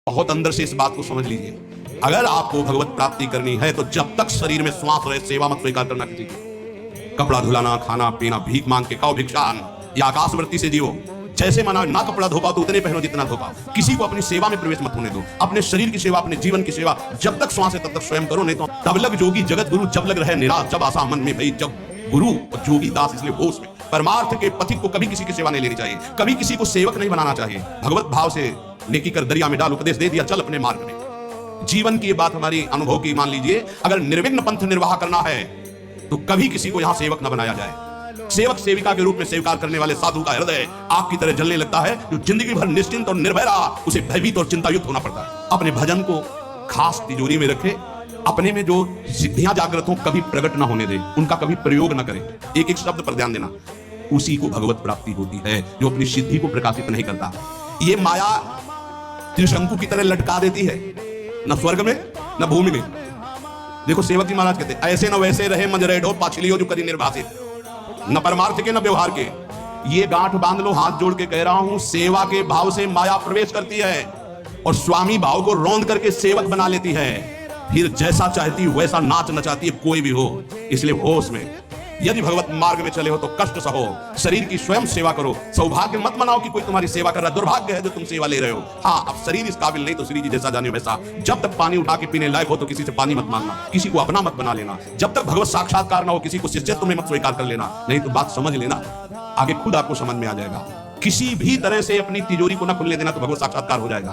बहुत अंदर से इस बात को समझ लीजिए। अगर आपको भगवत प्राप्ति करनी है तो जब तक शरीर में श्वास रहे सेवा मत स्वीकार करना किसी की। कपड़ा धुलाना, खाना पीना, भीख मांग के खाओ भिक्षान, या आकाशवृत्ति से जियो। जैसे माना ना कपड़ा धो पाओ तो उतने पहनो जितना धो पाओ। किसी को अपनी सेवा में प्रवेश मत होने दो। अपने शरीर की सेवा, अपने जीवन की सेवा जब तक श्वास है तब तक स्वयं करो, नहीं तो तब लग जोगी जगत गुरु जब लग रहे निराश, जब आशा मन में भई जब गुरु और जोगी दास। इसलिए होश में परमार्थ के पथिक को कभी किसी की सेवा नहीं लेनी चाहिए, कभी किसी को सेवक नहीं बनाना चाहिए। भगवत भाव से नेकी कर दरिया में डाल, उपदेश दे दिया, चल अपने मार्ग में। जीवन की ये बात हमारी अनुभव की मान लीजिए। अगर निर्विघ्न पंथ निर्वाह करना है तो कभी किसी को यहां सेवक न बनाया जाए। सेवक सेविका के रूप में स्वीकार करने वाले साधु का हृदय आग की तरह जलने लगता है। जो जिंदगी भर निश्चिंत और निर्भय रहा उसे भयभीत और चिंतायुक्त होना पड़ता है। अपने भजन को खास तिजोरी में रखे, अपने में जो सिद्धियां जागृत हो कभी प्रकट ना होने दे, उनका कभी प्रयोग ना करे। एक एक शब्द पर ध्यान देना। उसी को भगवत प्राप्ति होती है जो अपनी सिद्धि को प्रकाशित नहीं करता। ये माया त्रिशंकु की तरह लटका देती है, न स्वर्ग में न भूमि में। देखो सेवक जी महाराज कहते ऐसे न वैसे रहे मंजरे ढो पाछलियो जो करी निर्भाषित, न परमार्थ के न व्यवहार के। ये गांठ बांध लो, हाथ जोड़ के कह रहा हूं। सेवा के भाव से माया प्रवेश करती है और स्वामी भाव को रौंद करके सेवक बना लेती है। फिर जैसा चाहती वैसा नाच नचाती है कोई भी हो। इसलिए होश में, यदि भगवत मार्ग में चले हो तो कष्ट सहो, शरीर की स्वयं सेवा करो। सौभाग्य मत मनाओ कि कोई तुम्हारी सेवा कर रहा है, दुर्भाग्य है जो तुम सेवा ले रहे हो। हाँ, अब शरीर इस काबिल नहीं तो श्री जी जैसा जाने वैसा। जब तक पानी उठा के पीने लायक हो तो किसी से पानी मत मांगना, किसी को अपना मत बना लेना। जब तक भगवत साक्षात्कार ना हो किसी को शिष्यत्व में मत स्वीकार कर लेना, नहीं तो बात समझ लेना, आगे खुद आपको समझ में आ जाएगा। किसी भी तरह से अपनी तिजोरी को ना खुलने देना तो भगवत साक्षात्कार हो जाएगा।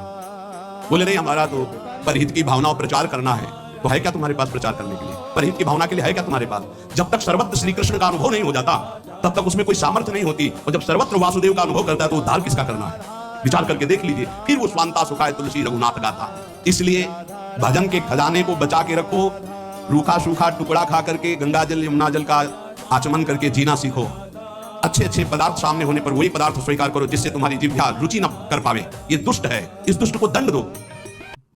बोले नहीं हमारा तो परहित की भावना प्रचार करना है, तो है क्या तुम्हारे पास प्रचार करने के लिए? परहित की भावना के लिए है क्या तुम्हारे पास? जब तक सर्वत्र श्री कृष्ण का अनुभव नहीं हो जाता तब तक उसमें कोई सामर्थ्य नहीं होती। और जब सर्वत्र वासुदेव का अनुभव करता है तो उद्धार किसका करना है? विचार करके देख लीजिए। फिर वो स्वांता सुखाए तुलसी रघुनाथ गाथा। इसलिए भजन के खजाने को बचा के रखो। रूखा सूखा टुकड़ा खा करके गंगा जल यमुना जल का आचमन करके जीना सीखो। अच्छे अच्छे पदार्थ सामने होने पर वही पदार्थ स्वीकार करो जिससे तुम्हारी जिह्वा रुचि न कर पावे। ये दुष्ट है, इस दुष्ट को दंड दो।